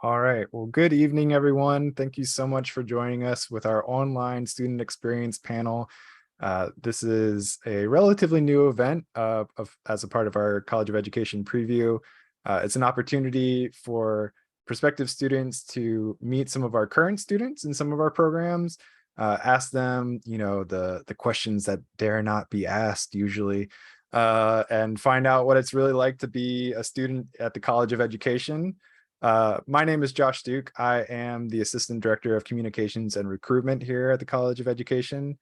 All right. Well, good evening, everyone. Thank you so much for joining us with our online student experience panel. This is a relatively new event as a part of our College of Education preview. It's an opportunity for prospective students to meet some of our current students in some of our programs, ask them, the questions that dare not be asked usually, and find out what it's really like to be a student at the College of Education. My name is Josh Duke. I am the Assistant Director of Communications and Recruitment here at the College of Education.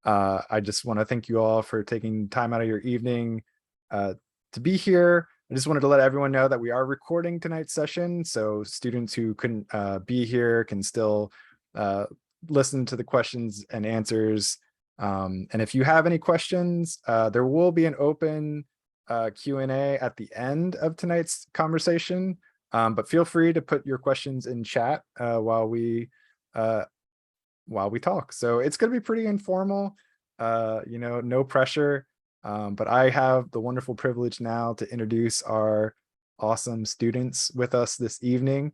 I just want to thank you all for taking time out of your evening to be here. I just wanted to let everyone know that we are recording tonight's session, so students who couldn't be here can still listen to the questions and answers. And if you have any questions, there will be an open Q&A at the end of tonight's conversation. But feel free to put your questions in chat while we talk. So it's going to be pretty informal, no pressure. But I have the wonderful privilege now to introduce our awesome students with us this evening.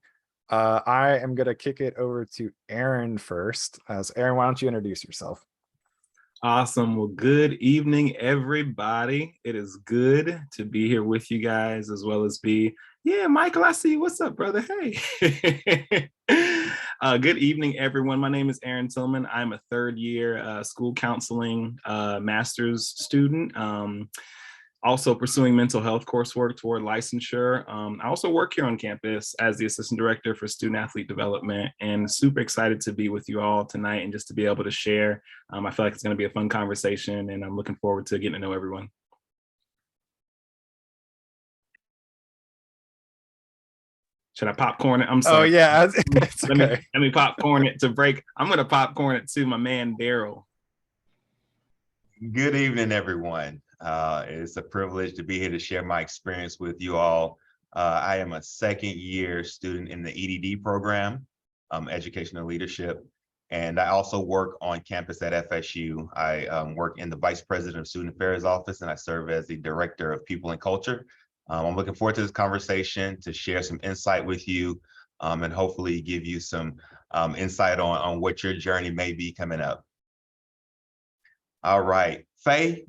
I am going to kick it over to Aaron first. So Aaron, why don't you introduce yourself? Awesome. Well, good evening, everybody. It is good to be here with you guys, as well as Michael, I see you. What's up, brother? Hey. Good evening, everyone. My name is Aaron Tillman. I'm a third year school counseling master's student. Also pursuing mental health coursework toward licensure. I also work here on campus as the assistant director for student athlete development, and super excited to be with you all tonight and just to be able to share. I feel like it's going to be a fun conversation, and I'm looking forward to getting to know everyone. Should I popcorn it? I'm sorry. Oh yeah, it's okay. Let me popcorn it to break. I'm going to popcorn it to my man, Darryl. Good evening, everyone. It's a privilege to be here to share my experience with you all. I am a second year student in the EDD program, Educational Leadership, and I also work on campus at FSU. I work in the Vice President of Student Affairs Office, and I serve as the Director of People and Culture. I'm looking forward to this conversation to share some insight with you and hopefully give you some insight on what your journey may be coming up. All right, Faye,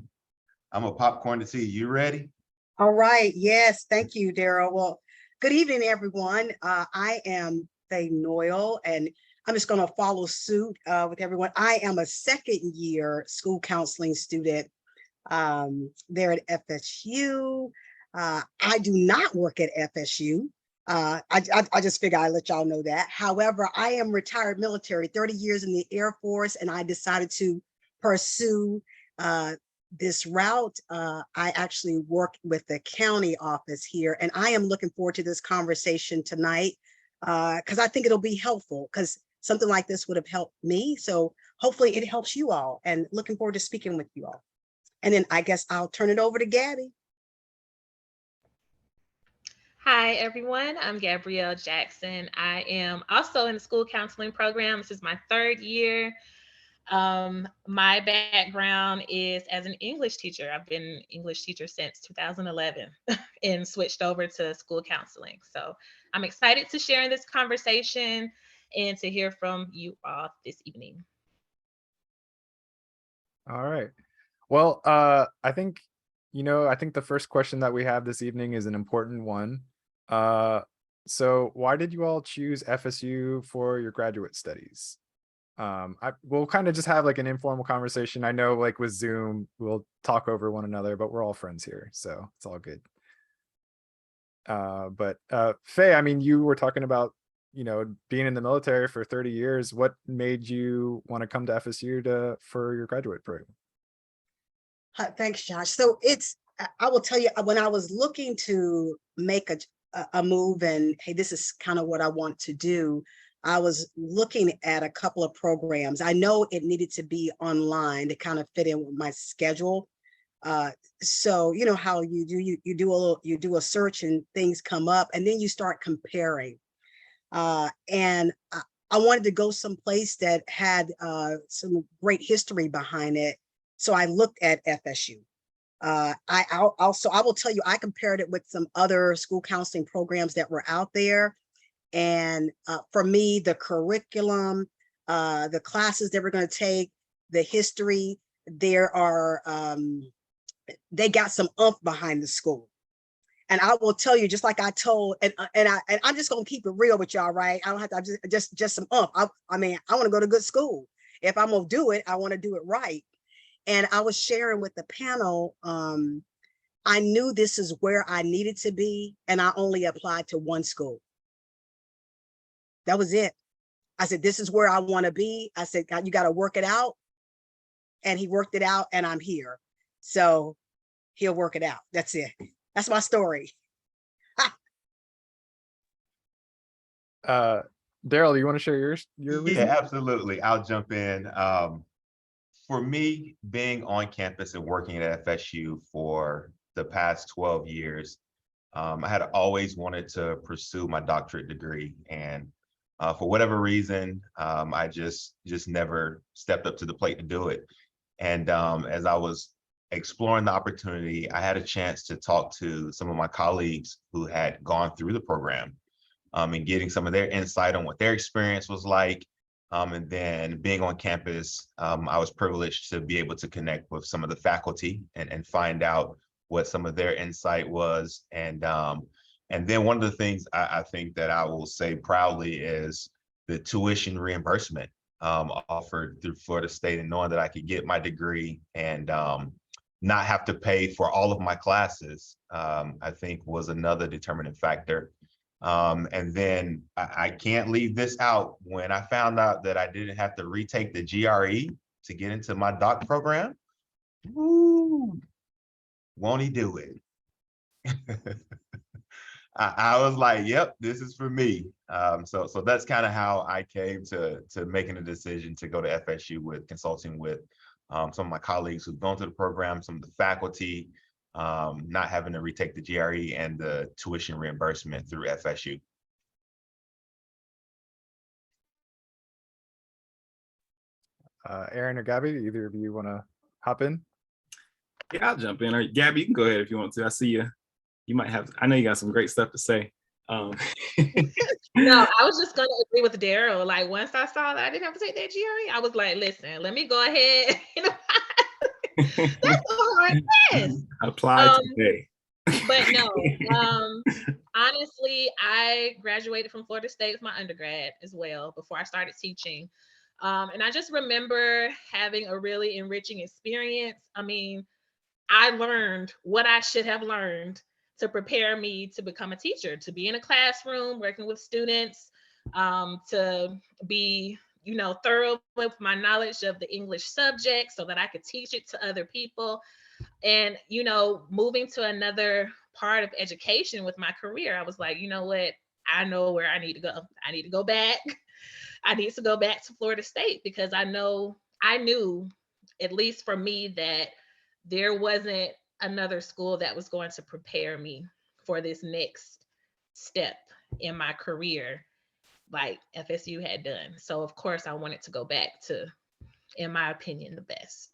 I'm a popcorn to see you. ready? All right. Yes. Thank you, Darryl. Well, good evening, everyone. I am Faye Noil, and I'm just going to follow suit with everyone. I am a second year school counseling student there at FSU. I do not work at FSU. I just figure I'd let y'all know that. However, I am retired military, 30 years in the Air Force, and I decided to pursue this route. I actually work with the county office here, and I am looking forward to this conversation tonight because I think it'll be helpful, because something like this would have helped me. So hopefully it helps you all, and looking forward to speaking with you all. And then I guess I'll turn it over to Gabby. Hi, everyone. I'm Gabrielle Jackson. I am also in the school counseling program. This is my third year. My background is as an English teacher. I've been an English teacher since 2011 and switched over to school counseling. So I'm excited to share in this conversation and to hear from you all this evening. All right. Well, I think the first question that we have this evening is an important one. So why did you all choose FSU for your graduate studies? We'll kind of just have like an informal conversation. I know, like with Zoom, we'll talk over one another, but we're all friends here, so it's all good. But Faye, I mean, you were talking about, being in the military for 30 years. What made you want to come to FSU for your graduate program? Thanks, Josh. So I will tell you, when I was looking to make a move, and hey, this is kind of what I want to do, I was looking at a couple of programs. I know it needed to be online to kind of fit in with my schedule. So you know how you do a search and things come up, and then you start comparing. And I wanted to go someplace that had some great history behind it. So I looked at FSU. I will tell you, I compared it with some other school counseling programs that were out there. And for me, the curriculum, the classes that we're going to take, the history, there are, they got some oomph behind the school. And I will tell you, just like I told, and I'm just gonna keep it real with y'all, right? I don't have to, just some oomph. I mean, I want to go to good school. If I'm gonna do it, I want to do it right. And I was sharing with the panel, I knew this is where I needed to be, and I only applied to one school. That was it. I said, this is where I want to be. I said, you got to work it out. And he worked it out, and I'm here. So he'll work it out. That's it. That's my story. Darryl, you want to share your Yeah, reason? absolutely. I'll jump in. For me, being on campus and working at FSU for the past 12 years, I had always wanted to pursue my doctorate degree. And for whatever reason, I just never stepped up to the plate to do it. And as I was exploring the opportunity, I had a chance to talk to some of my colleagues who had gone through the program, and getting some of their insight on what their experience was like. And then being on campus, I was privileged to be able to connect with some of the faculty and find out what some of their insight was. And then one of the things I think that I will say proudly is the tuition reimbursement offered through Florida State, and knowing that I could get my degree and not have to pay for all of my classes, I think was another determining factor. And then I can't leave this out. When I found out that I didn't have to retake the GRE to get into my doc program, woo, won't he do it? I was like, yep, this is for me. So that's kind of how I came to making a decision to go to FSU, with consulting with some of my colleagues who've gone through the program, some of the faculty, not having to retake the GRE and the tuition reimbursement through FSU. Aaron or Gabby, do either of you want to hop in? Yeah, I'll jump in. Or Gabby, you can go ahead if you want to. I see you. You might have, I know you got some great stuff to say. No, I was just gonna agree with Darryl. Like, once I saw that I didn't have to take that GRE, I was like, listen, let me go ahead. That's a hard test. Apply today. But no, honestly, I graduated from Florida State with my undergrad as well before I started teaching. And I just remember having a really enriching experience. I mean, I learned what I should have learned to prepare me to become a teacher, to be in a classroom working with students, to be, thorough with my knowledge of the English subject so that I could teach it to other people. And, moving to another part of education with my career, I was like, you know what? I know where I need to go. I need to go back. I need to go back to Florida State, because I knew, at least for me, that there wasn't another school that was going to prepare me for this next step in my career like FSU had done. So of course I wanted to go back to, in my opinion, the best.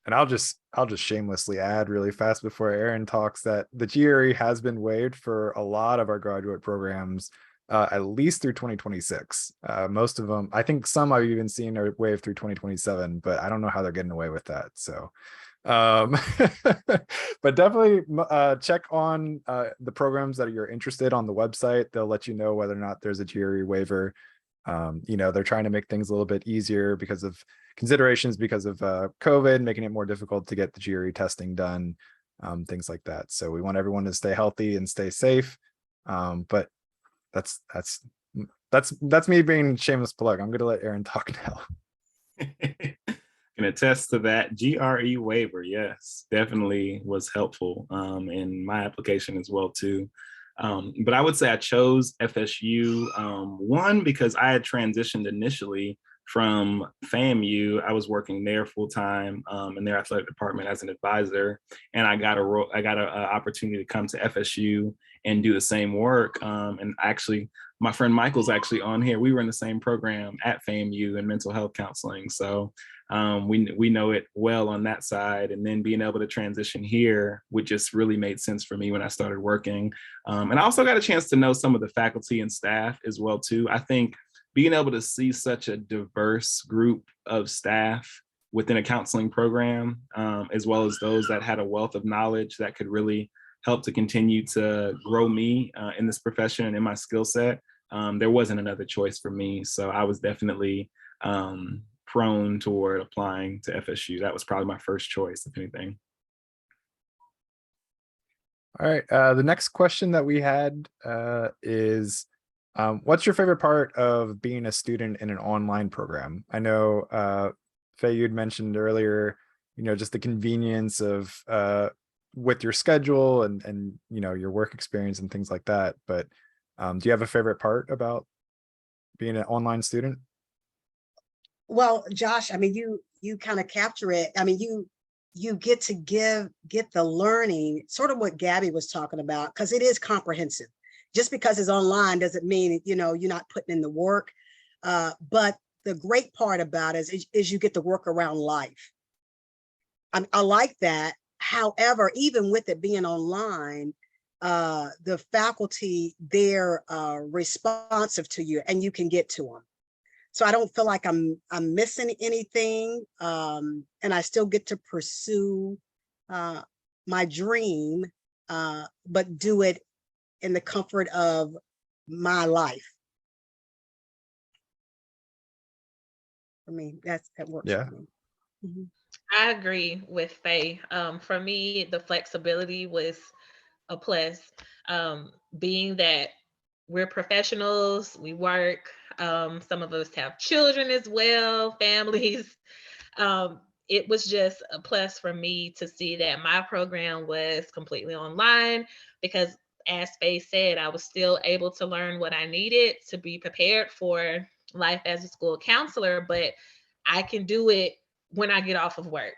And I'll just shamelessly add really fast before Aaron talks that the GRE has been waived for a lot of our graduate programs, at least through 2026. Most of them, I think some I've even seen are waived through 2027, but I don't know how they're getting away with that. So, but definitely check on the programs that you're interested on the website. They'll let you know whether or not there's a GRE waiver. They're trying to make things a little bit easier because of considerations because of COVID, making it more difficult to get the GRE testing done, things like that. So we want everyone to stay healthy and stay safe. But that's me being shameless plug. I'm gonna let Aaron talk now. Can attest to that. GRE waiver, yes, definitely was helpful in my application as well too. But I would say I chose FSU, one, because I had transitioned initially from FAMU, I was working there full time in their athletic department as an advisor, and I got an opportunity to come to FSU and do the same work. And actually, my friend Michael's actually on here. We were in the same program at FAMU in mental health counseling, so we know it well on that side. And then being able to transition here, which just really made sense for me when I started working. And I also got a chance to know some of the faculty and staff as well too. I think being able to see such a diverse group of staff within a counseling program, as well as those that had a wealth of knowledge that could really help to continue to grow me in this profession and in my skill set, there wasn't another choice for me. So I was definitely prone toward applying to FSU. That was probably my first choice, if anything. All right. The next question that we had is, what's your favorite part of being a student in an online program? I know, Faye, you'd mentioned earlier, just the convenience of with your schedule and your work experience and things like that. But do you have a favorite part about being an online student? Well, Josh, I mean, you kind of capture it. I mean, you get to get the learning, sort of what Gabby was talking about, because it is comprehensive. Just because it's online doesn't mean, you're not putting in the work. But the great part about it is you get to work around life. I like that. However, even with it being online, the faculty, they're responsive to you and you can get to them. So I don't feel like I'm missing anything, and I still get to pursue my dream, but do it in the comfort of my life. For me, that works. Yeah. For me. Mm-hmm. I agree with Faye. For me, the flexibility was a plus. Being that we're professionals, we work. Some of us have children as well, families. It was just a plus for me to see that my program was completely online because, as Faye said, I was still able to learn what I needed to be prepared for life as a school counselor, but I can do it when I get off of work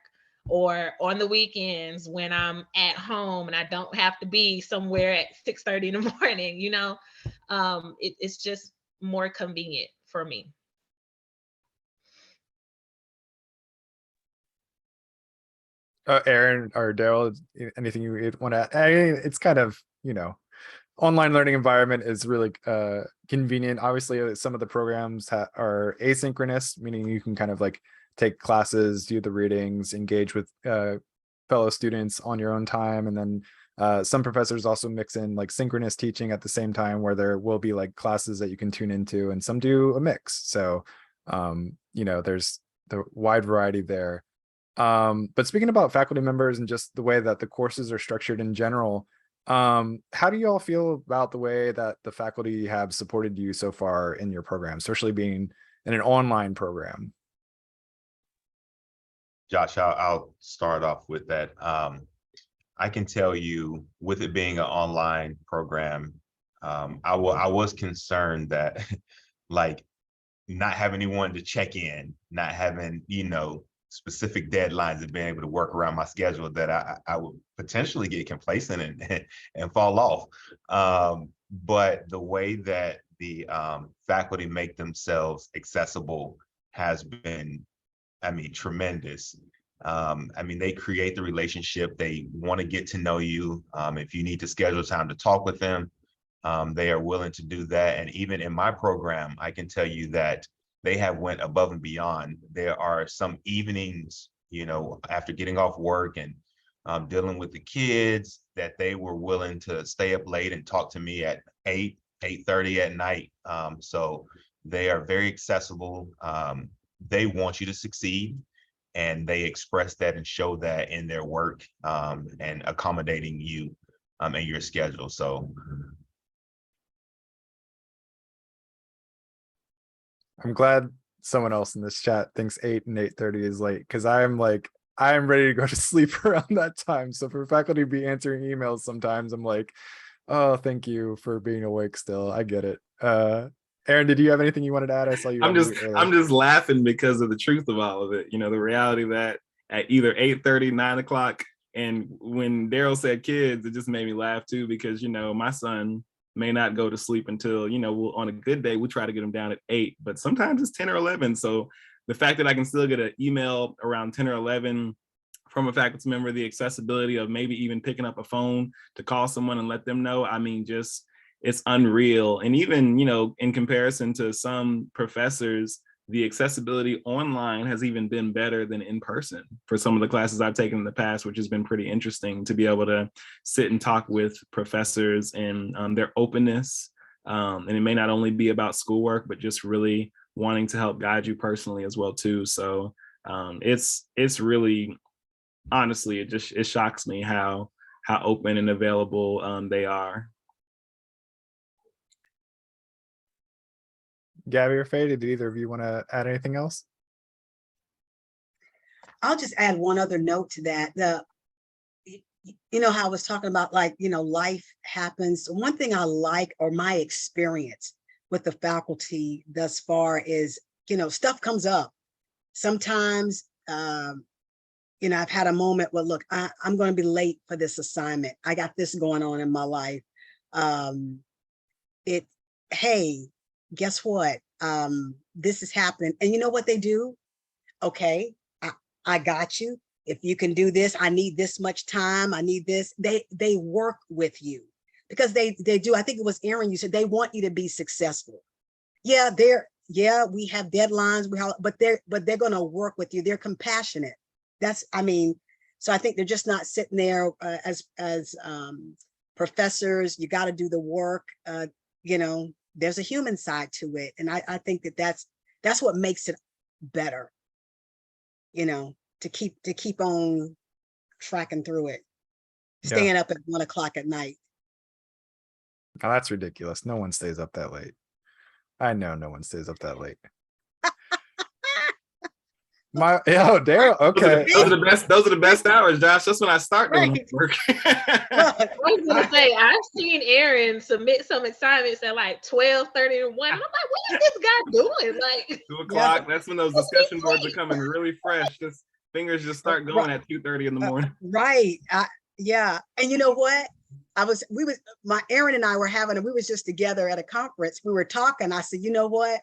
or on the weekends when I'm at home and I don't have to be somewhere at 6:30 in the morning, it's just more convenient for me. Aaron or Darryl, anything you want to add? It's kind of, online learning environment is really convenient. Obviously, some of the programs are asynchronous, meaning you can kind of like take classes, do the readings, engage with fellow students on your own time. And then some professors also mix in like synchronous teaching at the same time, where there will be like classes that you can tune into, and some do a mix. So, there's the wide variety there. But speaking about faculty members and just the way that the courses are structured in general, how do you all feel about the way that the faculty have supported you so far in your program, especially being in an online program? Josh, I'll start off with that. I can tell you, with it being an online program, I was concerned that like not having anyone to check in, not having, specific deadlines and being able to work around my schedule, that I would potentially get complacent and fall off. But the way that the faculty make themselves accessible has been, tremendous. They create the relationship. They want to get to know you. If you need to schedule time to talk with them, they are willing to do that. And even in my program, I can tell you that they have went above and beyond. There are some evenings, after getting off work and dealing with the kids, that they were willing to stay up late and talk to me at 8:30 at night. So they are very accessible. They want you to succeed, and they express that and show that in their work, and accommodating you and your schedule. So I'm glad someone else in this chat thinks 8 and 8:30 is late, because I'm ready to go to sleep around that time. So for faculty to be answering emails sometimes, I'm like, oh, thank you for being awake still. I get it. Aaron, did you have anything you wanted to add? I saw you. I'm just laughing because of the truth of all of it. You know, the reality that at either 8:30, 9 o'clock, and when Darryl said kids, it just made me laugh too, because, you know, my son may not go to sleep until, you know, on a good day, we try to get him down at 8, but sometimes it's 10 or 11. So the fact that I can still get an email around 10 or 11 from a faculty member, the accessibility of maybe even picking up a phone to call someone and let them know, I mean, just, it's unreal. And even, you know, in comparison to some professors, the accessibility online has even been better than in person for some of the classes I've taken in the past, which has been pretty interesting to be able to sit and talk with professors and their openness. And it may not only be about schoolwork, but just really wanting to help guide you personally as well too. So it's really, honestly, it shocks me how open and available they are. Gabby or Faye, did either of you want to add anything else? I'll just add one other note to that. You know how I was talking about, like, you know, life happens. One thing I like, or my experience with the faculty thus far, is, you know, stuff comes up. Sometimes, you know, I've had a moment where, look, I'm going to be late for this assignment. I got this going on in my life. Hey, guess what? This is happening. And you know what they do? Okay, I got you. If you can do this, I need this much time. I need this. They work with you, because they do. I think it was Aaron, you said they want you to be successful. Yeah, we have deadlines, but they're going to work with you. They're compassionate. I mean, so I think they're just not sitting there as professors. You got to do the work. You know, there's a human side to it. And I think that's what makes it better, you know, to keep on tracking through it, staying up at 1 o'clock at night. Oh, that's ridiculous. No one stays up that late. I know no one stays up that late. Darryl, okay. Those are the best hours, Josh. That's when I start doing work. I was gonna say, I've seen Aaron submit some assignments at like 12:30 and 1. I'm like, what is this guy doing? Like 2 o'clock. That's when those discussion boards are coming really fresh. Just fingers just start going at 2:30 in the morning. Right. Yeah. And you know what? Aaron and I were we was just together at a conference. We were talking. I said, you know what?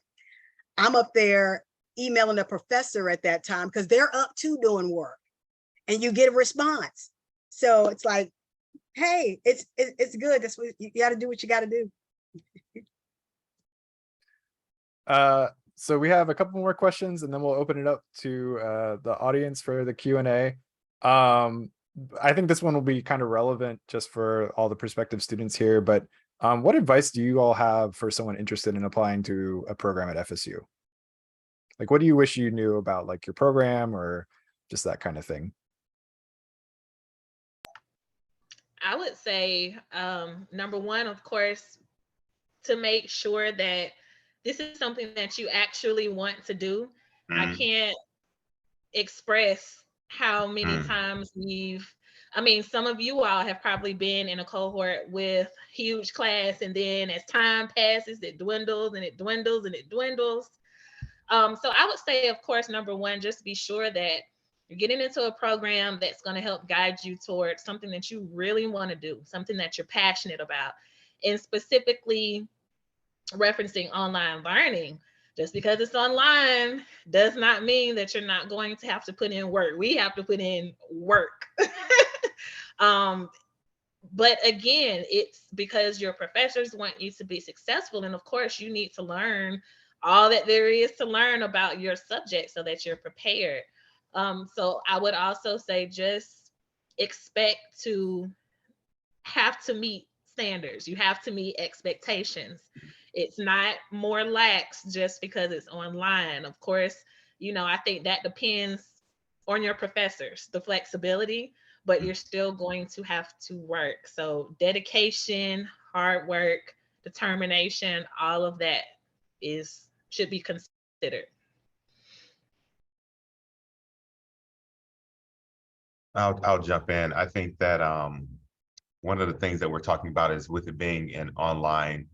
I'm up there emailing a professor at that time, because they're up too doing work, and you get a response. So it's like, hey, it's good. That's what you got to do. What you got to do. So we have a couple more questions, and then we'll open it up to the audience for the Q&A. I think this one will be kind of relevant just for all the prospective students here, but what advice do you all have for someone interested in applying to a program at FSU? Like, what do you wish you knew about, like, your program or just that kind of thing? I would say, number one, of course, to make sure that this is something that you actually want to do. I can't express how many times some of you all have probably been in a cohort with huge class, and then as time passes, it dwindles and it dwindles and it dwindles. So I would say, of course, number one, just be sure that you're getting into a program that's going to help guide you towards something that you really want to do, something that you're passionate about. And specifically referencing online learning, just because it's online does not mean that you're not going to have to put in work. We have to put in work. But again, it's because your professors want you to be successful. And of course, you need to learn all that there is to learn about your subject so that you're prepared. So I would also say, just expect to have to meet standards. You have to meet expectations. It's not more lax just because it's online. Of course, you know, I think that depends on your professors, the flexibility, but you're still going to have to work. So dedication, hard work, determination, all of that should be considered. I'll jump in. I think that one of the things that we're talking about is, with it being an online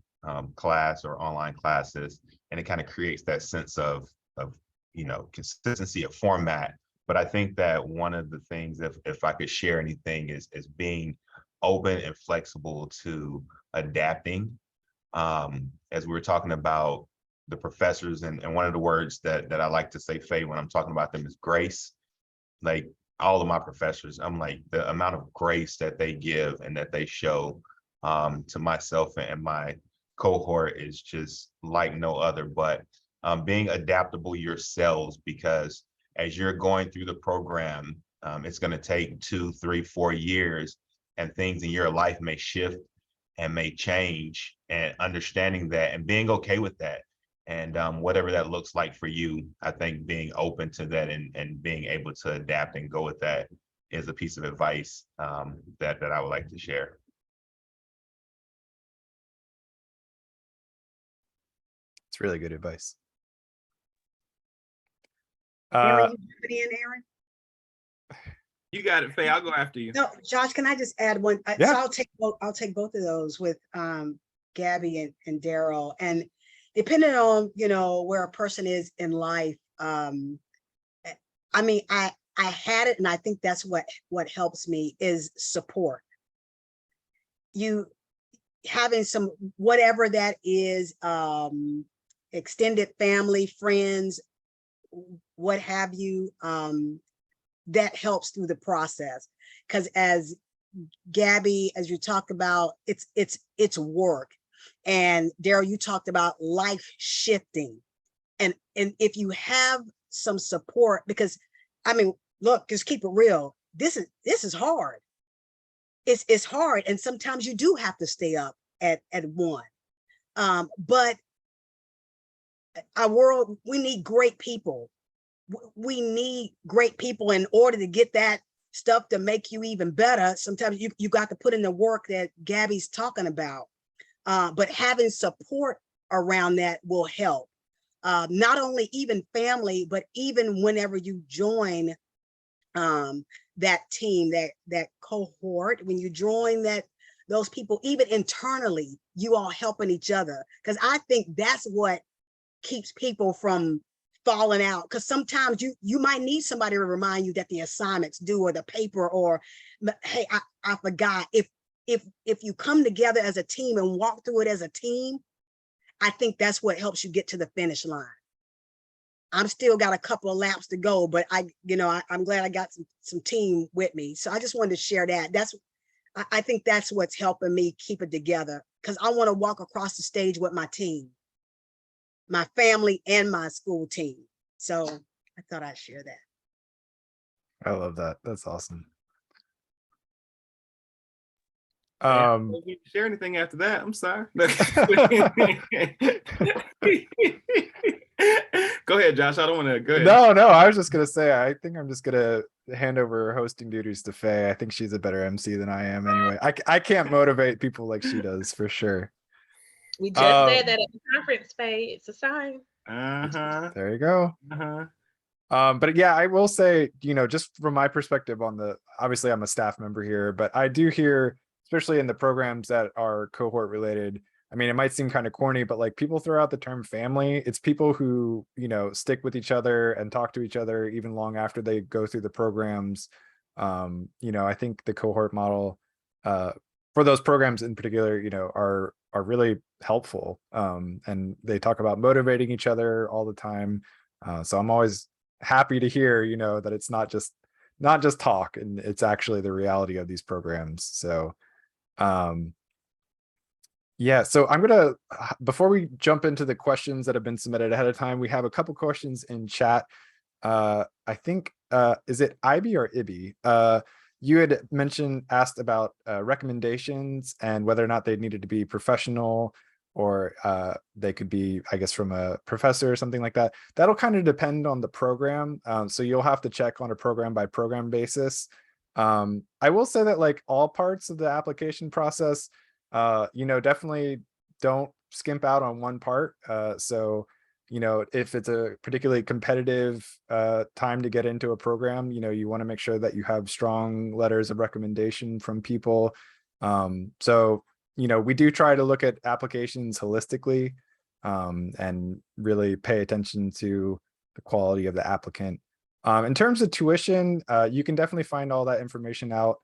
class or online classes, and it kind of creates that sense of consistency of format. But I think that one of the things, if I could share anything, is being open and flexible to adapting. As we were talking about the professors, and one of the words that I like to say, Faye, when I'm talking about them is grace. Like all of my professors, I'm like, the amount of grace that they give and that they show to myself and my cohort is just like no other. But being adaptable yourselves, because as you're going through the program, it's going to take 2, 3, 4 years, and things in your life may shift and may change, and understanding that and being okay with that. And whatever that looks like for you, I think being open to that and being able to adapt and go with that is a piece of advice that I would like to share. It's really good advice. Aaron, you have it in, Aaron? You got it, Faye. I'll go after you. No, Josh, can I just add one? Yeah. So I'll take both of those with Gabby and Darryl. And depending on, where a person is in life, I mean, I had it, and I think that's what helps me is support. You having some, whatever that is, extended family, friends, what have you, that helps through the process. Because as Gabby, as you talk about, it's work. And Darryl, you talked about life shifting. And if you have some support, because I mean, look, just keep it real. This is hard. It's hard. And sometimes you do have to stay up at 1. But our world, we need great people. We need great people in order to get that stuff to make you even better. Sometimes you got to put in the work that Gabby's talking about. But having support around that will help. Not only even family, but even whenever you join that team, that cohort, when you join those people, even internally, you all helping each other. Because I think that's what keeps people from falling out, because sometimes you might need somebody to remind you that the assignment's due, or the paper, or hey, I forgot. If you come together as a team and walk through it as a team, I think that's what helps you get to the finish line. I'm still got a couple of laps to go, but I'm glad I got some team with me. So I just wanted to share that. I think that's what's helping me keep it together, because I want to walk across the stage with my team, my family and my school team. So I thought I'd share that. I love that. That's awesome. Share anything after that? I'm sorry. Go ahead, Josh. I don't want to go ahead. No, I was just gonna say, I think I'm just gonna hand over hosting duties to Faye. I think she's a better MC than I am anyway. I can't motivate people like she does, for sure. We just said that at the conference, Faye. It's a sign. There you go. But yeah, I will say, just from my perspective obviously I'm a staff member here, but I do hear, especially in the programs that are cohort related, I mean, it might seem kind of corny, but like, people throw out the term family. It's people who, stick with each other and talk to each other even long after they go through the programs. I think the cohort model for those programs in particular, are really helpful. And they talk about motivating each other all the time. So I'm always happy to hear, that it's not just talk, and it's actually the reality of these programs. So yeah, so I'm gonna, before we jump into the questions that have been submitted ahead of time, we have a couple questions in chat. I think, is it Ibi or Ibi? You had asked about recommendations and whether or not they needed to be professional, or they could be, I guess, from a professor or something like that. That'll kind of depend on the program. So you'll have to check on a program by program basis. I will say that like all parts of the application process, definitely don't skimp out on one part. So, if it's a particularly competitive time to get into a program, you want to make sure that you have strong letters of recommendation from people. So, we do try to look at applications holistically, and really pay attention to the quality of the applicant. In terms of tuition, you can definitely find all that information out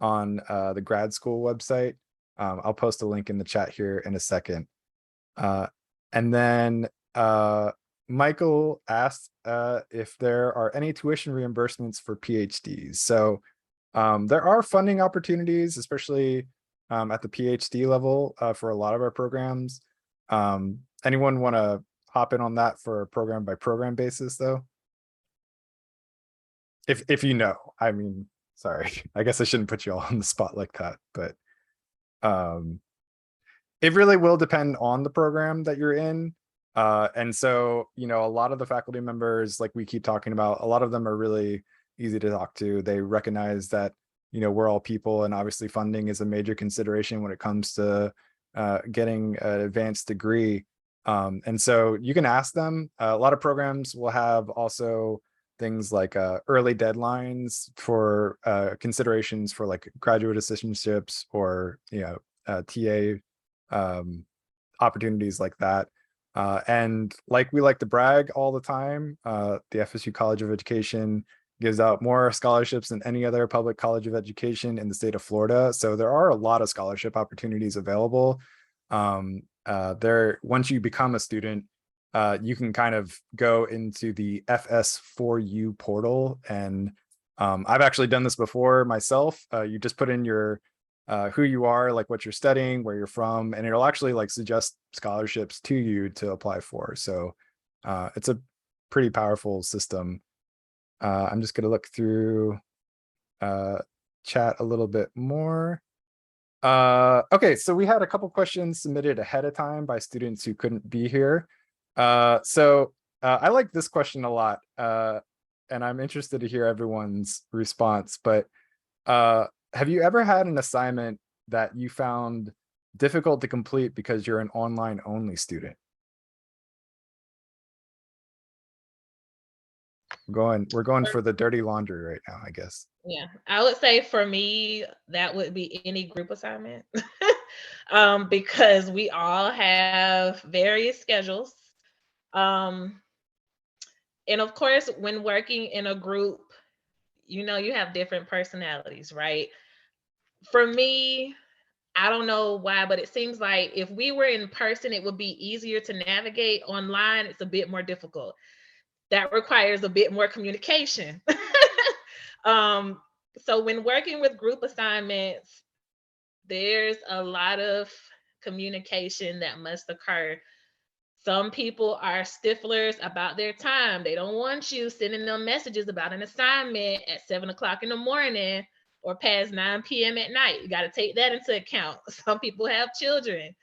on the grad school website. I'll post a link in the chat here in a second. And then Michael asked if there are any tuition reimbursements for PhDs. So there are funding opportunities, especially at the PhD level for a lot of our programs. Anyone want to hop in on that for a program by program basis though? If you know, I mean, sorry, I guess I shouldn't put you all on the spot like that, but it really will depend on the program that you're in. And so, a lot of the faculty members, like we keep talking about, a lot of them are really easy to talk to. They recognize that, we're all people, and obviously funding is a major consideration when it comes to getting an advanced degree. And so you can ask them. A lot of programs will have also things like early deadlines for considerations for like graduate assistantships or TA opportunities like that. And like we like to brag all the time, the FSU College of Education gives out more scholarships than any other public college of education in the state of Florida. So there are a lot of scholarship opportunities available. Once you become a student, you can kind of go into the FS4U portal, and I've actually done this before myself. You just put in your who you are, like what you're studying, where you're from, and it'll actually like suggest scholarships to you to apply for. So it's a pretty powerful system. I'm just going to look through chat a little bit more. Okay, so we had a couple questions submitted ahead of time by students who couldn't be here. So I like this question a lot, and I'm interested to hear everyone's response. But have you ever had an assignment that you found difficult to complete because you're an online only student? We're going for the dirty laundry right now, I guess. Yeah, I would say for me, that would be any group assignment. Because we all have various schedules. And of course, when working in a group, you have different personalities, right? For me, I don't know why, but it seems like if we were in person, it would be easier to navigate. Online, it's a bit more difficult. That requires a bit more communication. So when working with group assignments, there's a lot of communication that must occur. Some people are stiflers about their time. They don't want you sending them messages about an assignment at 7:00 in the morning or past 9 p.m. at night. You got to take that into account. Some people have children.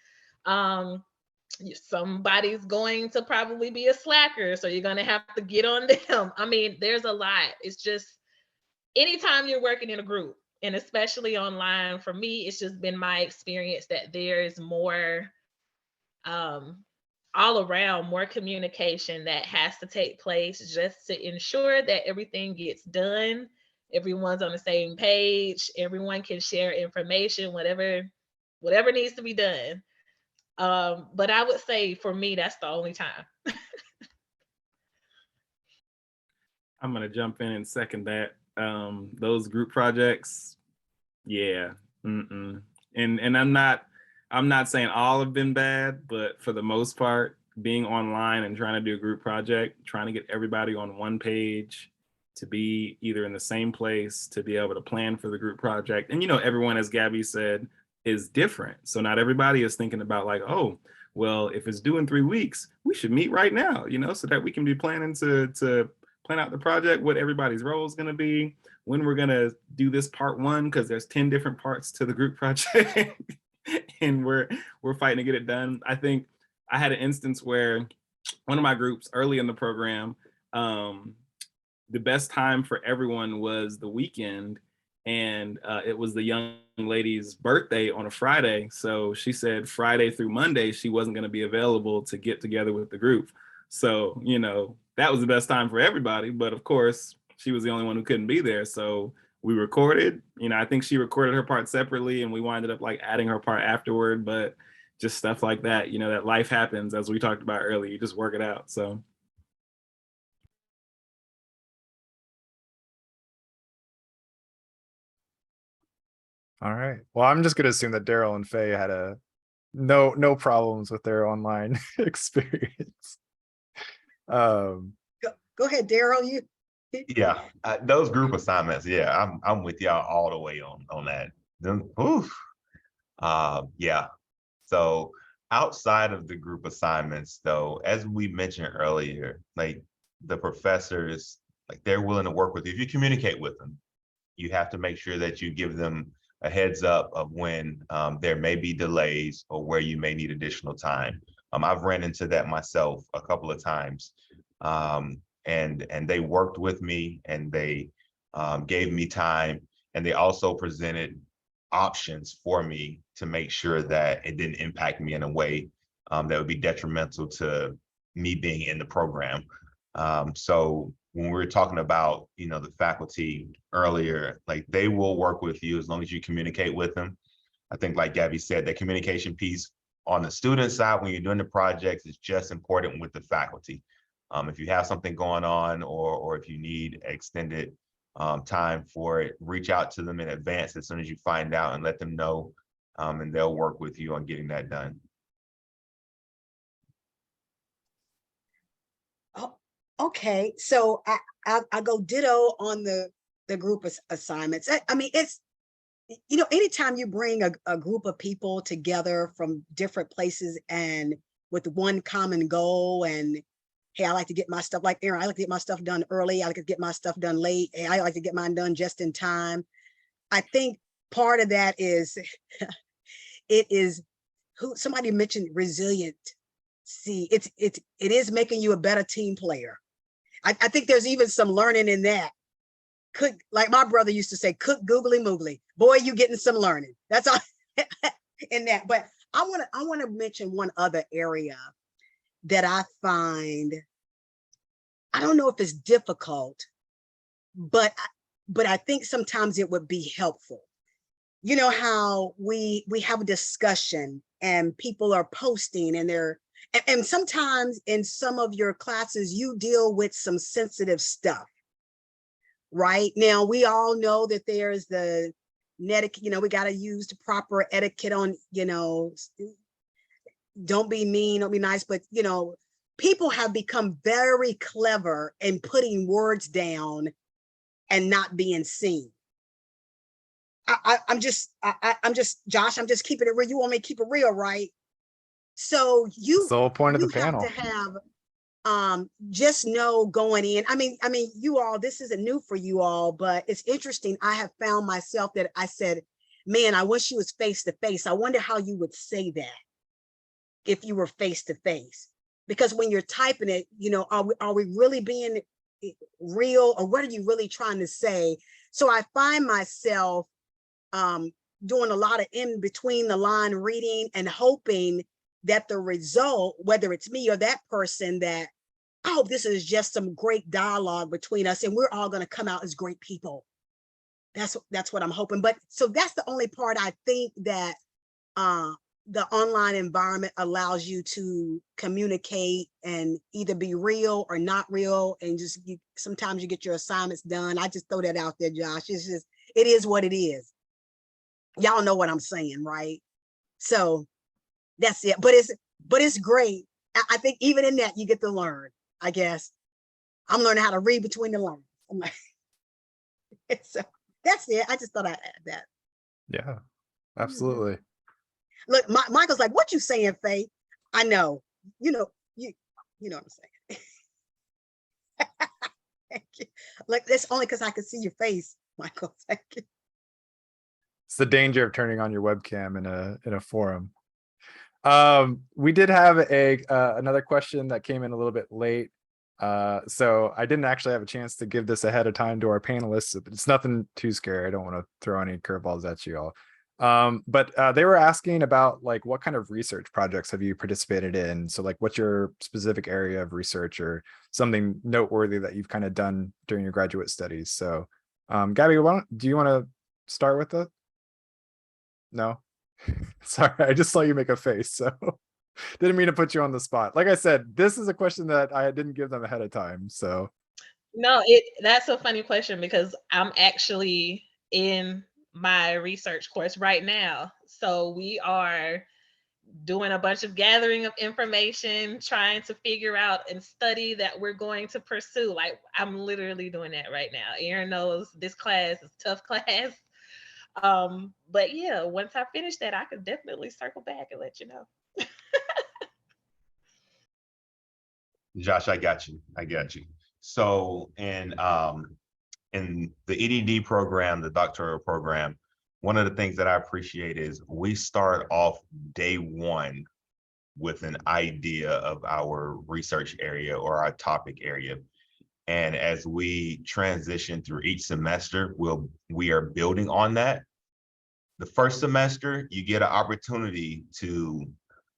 Somebody's going to probably be a slacker, so you're going to have to get on them. I mean, there's a lot. It's just anytime you're working in a group, and especially online, for me, it's just been my experience that there's more all around, more communication that has to take place just to ensure that everything gets done. Everyone's on the same page. Everyone can share information, whatever needs to be done. But I would say for me, that's the only time. I'm gonna jump in and second that. Those group projects, yeah. And I'm not saying all have been bad, but for the most part, being online and trying to do a group project, trying to get everybody on one page, to be either in the same place, to be able to plan for the group project. And everyone, as Gabby said, is different. So not everybody is thinking about like, oh, well, if it's due in 3 weeks, we should meet right now, so that we can be planning to plan out the project, what everybody's role is going to be, when we're going to do this part 1, because there's 10 different parts to the group project. And we're fighting to get it done. I think I had an instance where one of my groups early in the program, the best time for everyone was the weekend, and it was the young lady's birthday on a Friday. So she said Friday through Monday she wasn't going to be available to get together with the group. So that was the best time for everybody, but of course she was the only one who couldn't be there. So we recorded. I think she recorded her part separately and we winded up like adding her part afterward, but just stuff like that, that life happens, as we talked about earlier. You just work it out. So All right. Well, I'm just gonna assume that Darryl and Faye had no problems with their online experience. Go ahead, Darryl. You. Yeah, those group assignments. Yeah, I'm with y'all all the way on that. Oof. Yeah. So outside of the group assignments, though, as we mentioned earlier, like the professors, like they're willing to work with you. If you communicate with them, you have to make sure that you give them a heads up of when there may be delays or where you may need additional time. I've ran into that myself a couple of times. And they worked with me and they gave me time, and they also presented options for me to make sure that it didn't impact me in a way that would be detrimental to me being in the program. So when we were talking about, the faculty earlier, like they will work with you as long as you communicate with them. I think like Gabby said, the communication piece on the student side, when you're doing the projects, is just important with the faculty. If you have something going on or if you need extended time for it, reach out to them in advance as soon as you find out and let them know, and they'll work with you on getting that done. Oh, okay. So I go ditto on the group assignments. I mean, it's, anytime you bring a group of people together from different places and with one common goal, and hey, I like to get my stuff, like Aaron, I like to get my stuff done early. I like to get my stuff done late. And I like to get mine done just in time. I think part of that is, it is somebody mentioned resilient. See, it is making you a better team player. I think there's even some learning in that. Like my brother used to say, cook googly moogly. Boy, you getting some learning. That's all in that. But I want to mention one other area that I find, I don't know if it's difficult, but I think sometimes it would be helpful. You know how we have a discussion and people are posting and and sometimes in some of your classes, you deal with some sensitive stuff, right? Now, we all know that there's the we got to use the proper etiquette on, don't be mean, don't be nice, but, people have become very clever in putting words down and not being seen. I'm just Josh, I'm just keeping it real. You want me to keep it real, right? So It's the whole point of the have panel. to have just know going in. I mean, you all, this isn't new for you all, but it's interesting. I have found myself that I said, man, I wish you was face to face. I wonder how you would say that if you were face to face. Because when you're typing it, are we really being real, or what are you really trying to say? So I find myself doing a lot of in between the line reading and hoping that the result, whether it's me or that person, that, oh, this is just some great dialogue between us and we're all going to come out as great people. That's what I'm hoping. But so that's the only part I think that the online environment allows you to communicate and either be real or not real, and just sometimes you get your assignments done. I just throw that out there, Josh. It's just, it is what it is. Y'all know what I'm saying, right? So that's it. But it's great. I think even in that you get to learn. I guess I'm learning how to read between the lines. I'm like, so that's it. I just thought I'd add that. Yeah, absolutely. Look, Michael's like, what you saying, Faye? I know. You know what I'm saying. Thank you. Like, that's only because I can see your face, Michael. Thank you. It's the danger of turning on your webcam in a forum. We did have another question that came in a little bit late. So I didn't actually have a chance to give this ahead of time to our panelists. It's nothing too scary. I don't want to throw any curveballs at you all. But they were asking about, like, what kind of research projects have you participated in? So, like, what's your specific area of research or something noteworthy that you've kind of done during your graduate studies? So Gabby, do you want to start with it? No? Sorry, I just saw you make a face, so didn't mean to put you on the spot. Like I said, this is a question that I didn't give them ahead of time, so. No, that's a funny question because I'm actually in my research course right now. So we are doing a bunch of gathering of information, trying to figure out and study that we're going to pursue. Like I'm literally doing that right now. Aaron knows this class is a tough class. But yeah, once I finish that, I could definitely circle back and let you know. Josh, I got you. I got you. So in the EDD program, the doctoral program, one of the things that I appreciate is we start off day one with an idea of our research area or our topic area. And as we transition through each semester, we are building on that. The first semester, you get an opportunity to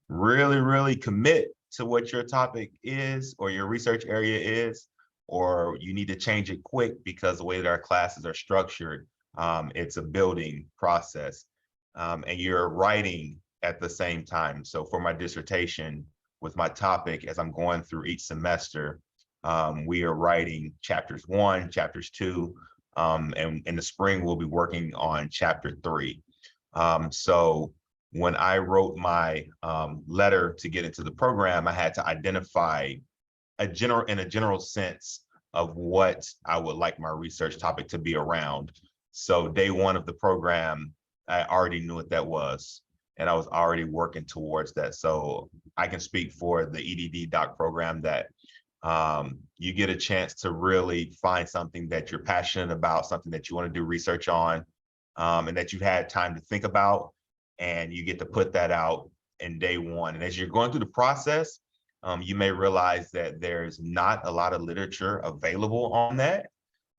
really commit to what your topic is or your research area is, or you need to change it quick because the way that our classes are structured, it's a building process. And you're writing at the same time. So for my dissertation with my topic, as I'm going through each semester, we are writing chapters 1, chapters 2, and in the spring, we'll be working on chapter 3. So when I wrote my letter to get into the program, I had to identify in a general sense of what I would like my research topic to be around. So day one of the program, I already knew what that was, and I was already working towards that. So I can speak for the EDD doc program that you get a chance to really find something that you're passionate about, something that you want to do research on, and that you've had time to think about, and you get to put that out in day one. And as you're going through the process, you may realize that there's not a lot of literature available on that,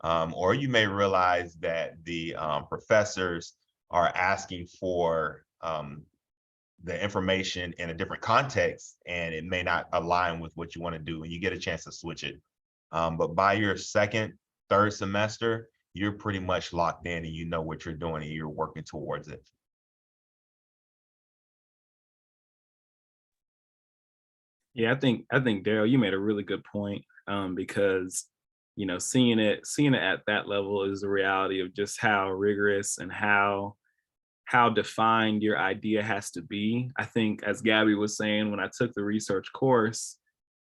or you may realize that the professors are asking for the information in a different context, and it may not align with what you want to do, and you get a chance to switch it. But by your second, third semester, you're pretty much locked in and you know what you're doing and you're working towards it. Yeah, I think Darryl, you made a really good point, because seeing it at that level is the reality of just how rigorous and how defined your idea has to be. I think, as Gabby was saying, when I took the research course,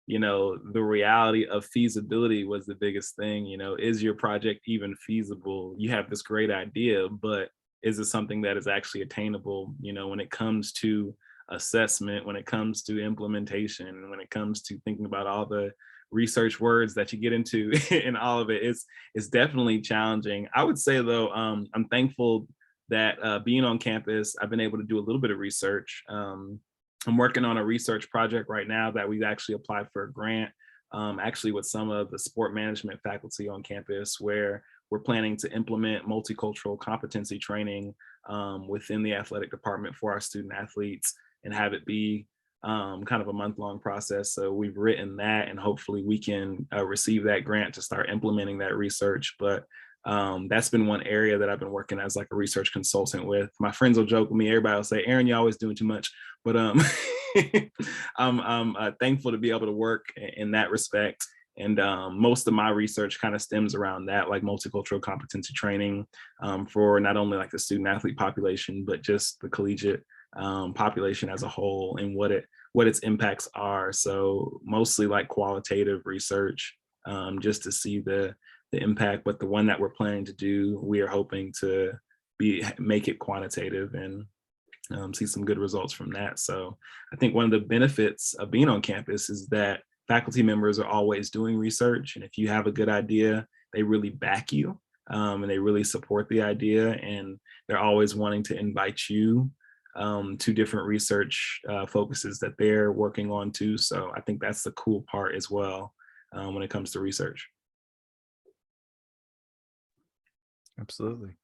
the reality of feasibility was the biggest thing. Is your project even feasible? You have this great idea, but is it something that is actually attainable? When it comes to assessment, when it comes to implementation, when it comes to thinking about all the research words that you get into and all of it, it's definitely challenging. I would say though, I'm thankful that being on campus, I've been able to do a little bit of research. I'm working on a research project right now that we've actually applied for a grant, actually with some of the sport management faculty on campus, where we're planning to implement multicultural competency training within the athletic department for our student athletes and have it be kind of a month-long process. So we've written that, and hopefully we can receive that grant to start implementing that research. But that's been one area that I've been working as like a research consultant with. My friends will joke with me, everybody will say, Aaron, you're always doing too much. But I'm thankful to be able to work in that respect. And most of my research kind of stems around that, like multicultural competency training for not only like the student athlete population, but just the collegiate population as a whole, and what its impacts are. So mostly like qualitative research, just to see the impact. But the one that we're planning to do, we are hoping to make it quantitative and see some good results from that. So I think one of the benefits of being on campus is that faculty members are always doing research, and if you have a good idea, they really back you, and they really support the idea, and they're always wanting to invite you to different research focuses that they're working on too. So I think that's the cool part as well when it comes to research. Absolutely.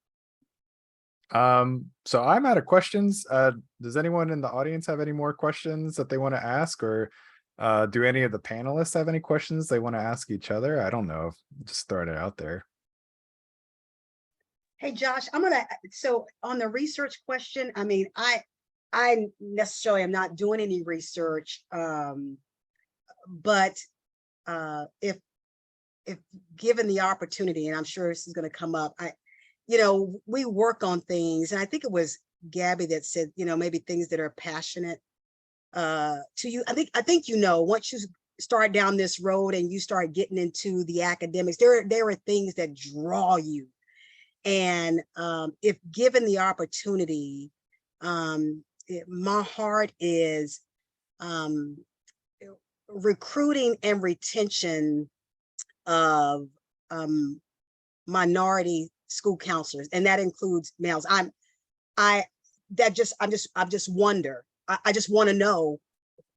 So I'm out of questions. Does anyone in the audience have any more questions that they want to ask, or do any of the panelists have any questions they want to ask each other? I don't know. Just throwing it out there. Hey, Josh, so on the research question, I mean, I necessarily am not doing any research, but if given the opportunity, and I'm sure this is going to come up, we work on things, and I think it was Gabby that said, maybe things that are passionate to you. I think once you start down this road and you start getting into the academics, there are things that draw you. And if given the opportunity, my heart is recruiting and retention of minority school counselors, and that includes males. I just wonder. I just want to know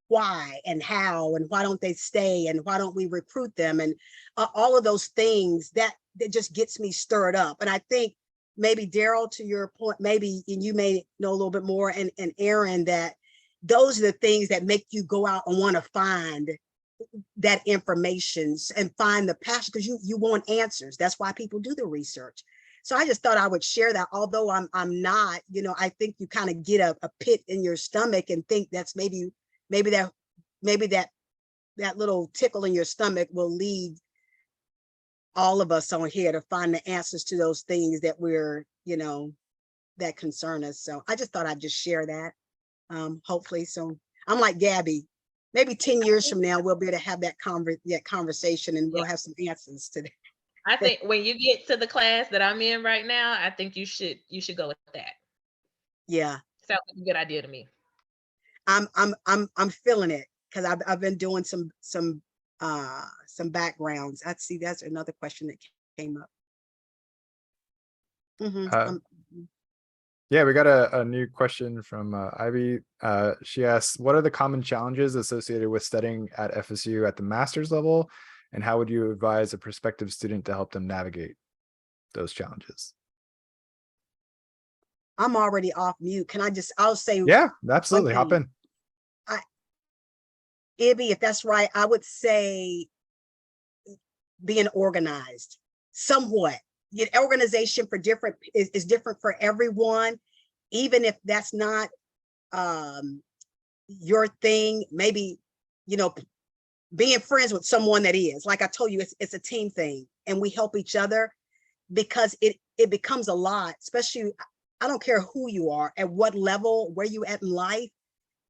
why and how, and why don't they stay, and why don't we recruit them, and all of those things that just gets me stirred up. And I think maybe Darryl, to your point, maybe, and you may know a little bit more, and Aaron, that those are the things that make you go out and want to find that information and find the passion, because you want answers. That's why people do the research. So I just thought I would share that, although I'm not, I think you kind of get a pit in your stomach and think that's maybe that little tickle in your stomach will lead all of us on here to find the answers to those things that we're, that concern us. So I just thought I'd just share that. Hopefully. So I'm like Gabby, maybe 10 years from now, we'll be able to have that conversation, and we'll have some answers to that. I think when you get to the class that I'm in right now, I think you should go with that. Yeah. Sounds like a good idea to me. I'm feeling it, because I've been doing some backgrounds. I see that's another question that came up. Yeah, we got a new question from Ivy. She asks, what are the common challenges associated with studying at FSU at the master's level, and how would you advise a prospective student to help them navigate those challenges? I'm already off mute. I'll say. Yeah, absolutely. Hop in. Ibby, if that's right, I would say being organized somewhat. Organization is different for everyone, even if that's not your thing. Maybe, being friends with someone that is, like I told you, it's a team thing, and we help each other, because it becomes a lot, especially, I don't care who you are, at what level, where you at in life,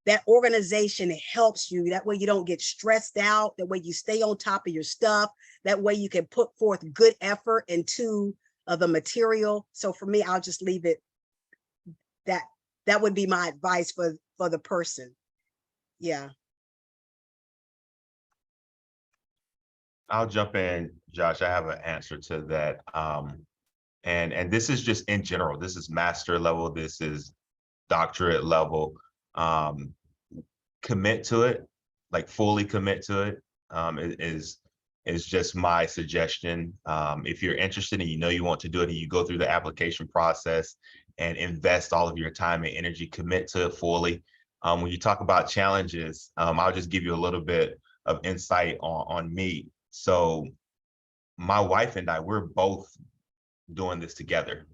that organization helps you. That way you don't get stressed out. That way you stay on top of your stuff. That way you can put forth good effort into the material. So for me, I'll just leave it. That would be my advice for the person. Yeah. I'll jump in, Josh. I have an answer to that. And this is just in general. This is master level. This is doctorate level. Commit to it, like fully commit to it, is just my suggestion. If you're interested and you want to do it, and you go through the application process and invest all of your time and energy, commit to it fully. When you talk about challenges, I'll just give you a little bit of insight on me. So my wife and I, we're both doing this together.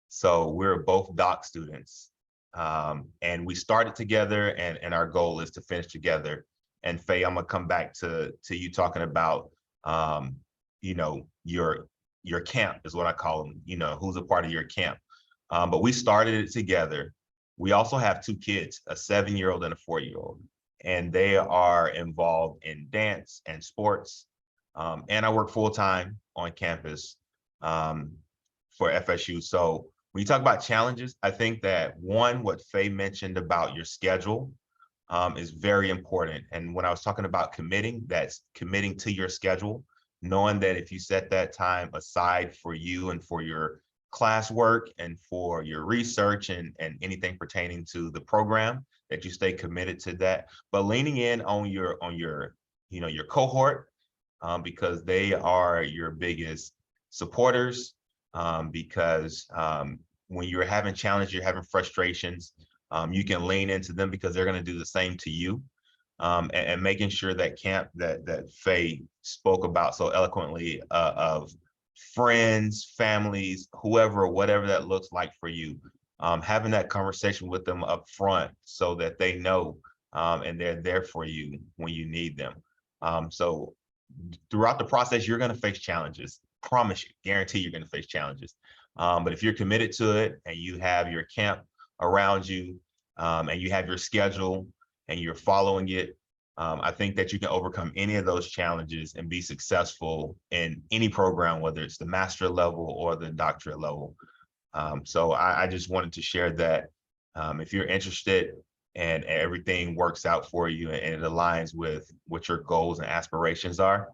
So we're both doc students. And we started together, and our goal is to finish together. And Faye, I'm gonna come back to you talking about, your camp is what I call them, who's a part of your camp. But we started it together. We also have 2 kids, a 7-year-old and a 4-year-old, and they are involved in dance and sports. And I work full-time on campus for FSU. So when you talk about challenges, I think that one, what Faye mentioned about your schedule is very important. And when I was talking about committing, that's committing to your schedule, knowing that if you set that time aside for you and for your classwork and for your research and anything pertaining to the program, that you stay committed to that, but leaning in on your cohort, because they are your biggest supporters, because when you're having challenges, you're having frustrations, you can lean into them because they're going to do the same to you. And making sure that camp that Faye spoke about so eloquently, of friends, families, whoever, whatever that looks like for you. Having that conversation with them up front so that they know and they're there for you when you need them. So throughout the process, you're going to face challenges. Promise you, guarantee you're going to face challenges. But if you're committed to it and you have your camp around you and you have your schedule and you're following it, I think that you can overcome any of those challenges and be successful in any program, whether it's the master level or the doctorate level. So I just wanted to share that if you're interested and everything works out for you and it aligns with what your goals and aspirations are,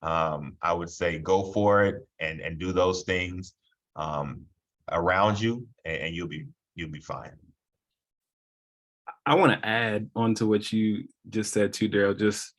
I would say go for it and do those things around you, and you'll be fine. I want to add on to what you just said too, Darryl, just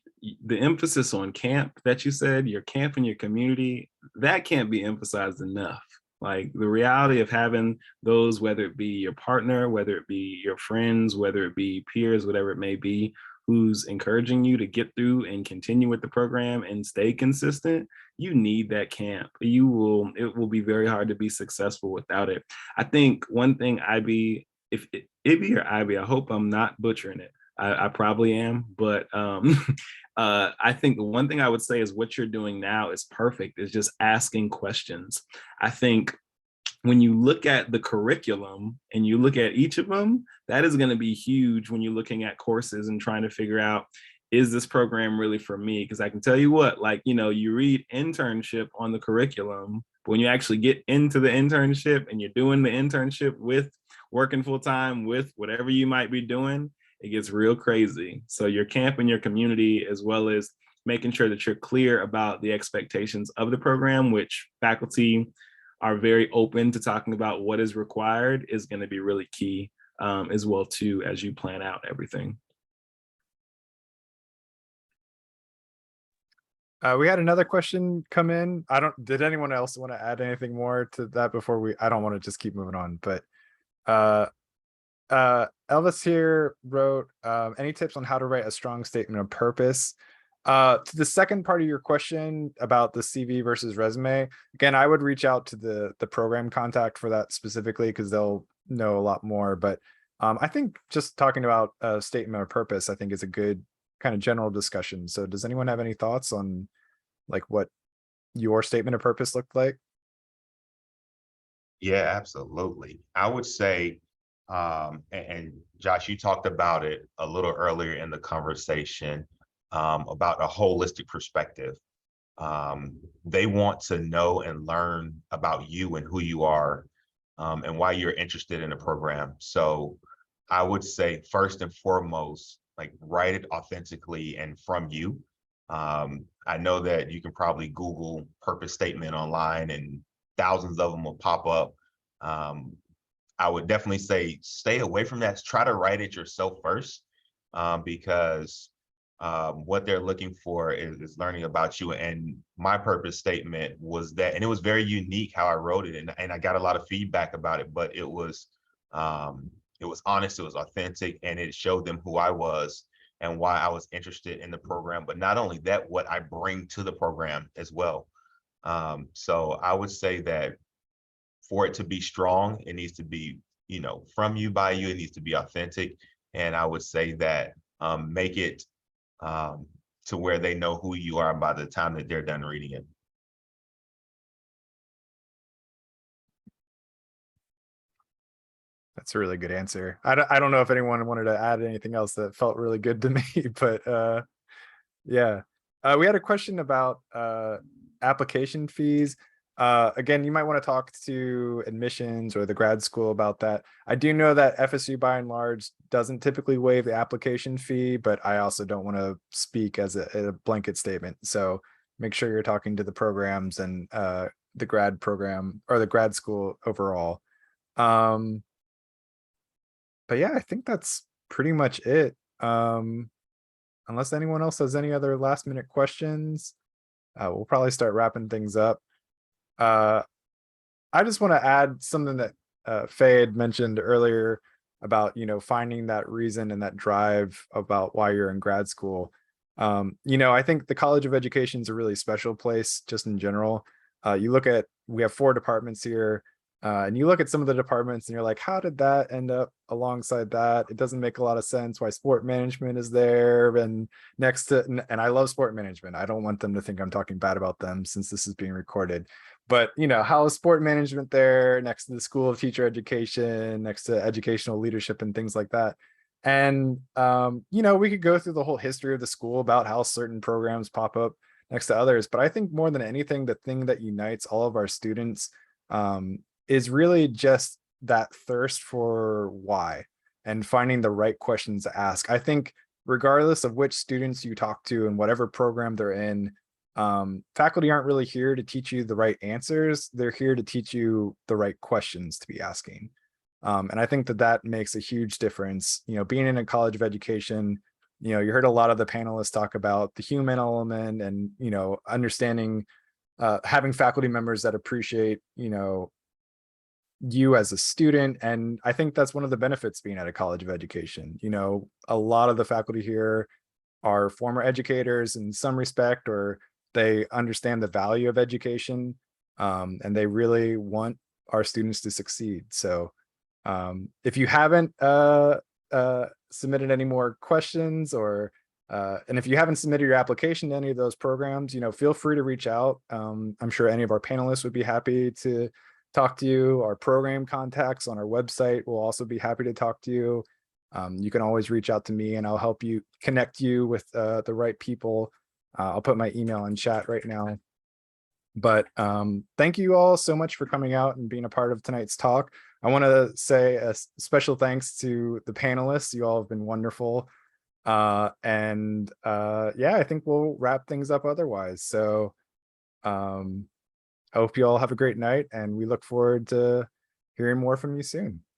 the emphasis on camp that you said, your camp and your community, that can't be emphasized enough. Like the reality of having those, whether it be your partner, whether it be your friends, whether it be peers, whatever it may be, who's encouraging you to get through and continue with the program and stay consistent, you need that camp. It will be very hard to be successful without it. I think one thing if Ibby or Ivy, I hope I'm not butchering it. I probably am, but I think the one thing I would say is what you're doing now is perfect. Is just asking questions. I think when you look at the curriculum and you look at each of them, that is going to be huge when you're looking at courses and trying to figure out, is this program really for me? Because I can tell you what, like, you read internship on the curriculum, but when you actually get into the internship and you're doing the internship with working full time with whatever you might be doing, it gets real crazy. So your camp and your community, as well as making sure that you're clear about the expectations of the program, which faculty are very open to talking about what is required, is going to be really key as well too, as you plan out everything. We had another question come in. Did anyone else want to add anything more to that before I don't want to just keep moving on, but Elvis here wrote, any tips on how to write a strong statement of purpose? To the second part of your question about the CV versus resume, again, I would reach out to the program contact for that specifically because they'll know a lot more. But I think just talking about a statement of purpose, I think is a good kind of general discussion. So does anyone have any thoughts on like what your statement of purpose looked like? Yeah, absolutely. I would say, and Josh, you talked about it a little earlier in the conversation about a holistic perspective. They want to know and learn about you and who you are and why you're interested in the program. So I would say first and foremost, like write it authentically and from you. I know that you can probably Google purpose statement online and thousands of them will pop up. I would definitely say stay away from that. Try to write it yourself first because what they're looking for is learning about you. And my purpose statement was that, and it was very unique how I wrote it, and I got a lot of feedback about it, but it was honest, it was authentic, and it showed them who I was and why I was interested in the program. But not only that, what I bring to the program as well. So I would say that for it to be strong, it needs to be, from you, by you, it needs to be authentic. And I would say that make it to where they know who you are by the time that they're done reading it. That's a really good answer. I don't know if anyone wanted to add anything else that felt really good to me, but yeah. We had a question about application fees. Again, you might want to talk to admissions or the grad school about that. I do know that FSU by and large doesn't typically waive the application fee, but I also don't want to speak as a blanket statement. So make sure you're talking to the programs and the grad program or the grad school overall. But yeah, I think that's pretty much it. Unless anyone else has any other last minute questions, we'll probably start wrapping things up. I just want to add something that Faye had mentioned earlier about, finding that reason and that drive about why you're in grad school. I think the College of Education is a really special place just in general. You look at, we have 4 departments here, and you look at some of the departments and you're like, how did that end up alongside that? It doesn't make a lot of sense why sport management is there and next to, and I love sport management. I don't want them to think I'm talking bad about them since this is being recorded. But how is sport management there next to the School of Teacher Education, next to educational leadership and things like that? And we could go through the whole history of the school about how certain programs pop up next to others. But I think more than anything, the thing that unites all of our students is really just that thirst for why and finding the right questions to ask. I think regardless of which students you talk to and whatever program they're in, faculty aren't really here to teach you the right answers. They're here to teach you the right questions to be asking. And I think that makes a huge difference. Being in a college of education, you heard a lot of the panelists talk about the human element and, understanding, having faculty members that appreciate, you as a student. And I think that's one of the benefits being at a college of education. A lot of the faculty here are former educators in some respect, or they understand the value of education, and they really want our students to succeed. So if you haven't submitted any more questions, or and if you haven't submitted your application to any of those programs, feel free to reach out. I'm sure any of our panelists would be happy to talk to you. Our program contacts on our website will also be happy to talk to you. You can always reach out to me and I'll help you connect you with the right people. I'll put my email in chat right now. But thank you all so much for coming out and being a part of tonight's talk. I want to say a special thanks to the panelists. You all have been wonderful. Yeah, I think we'll wrap things up otherwise. So I hope you all have a great night and we look forward to hearing more from you soon.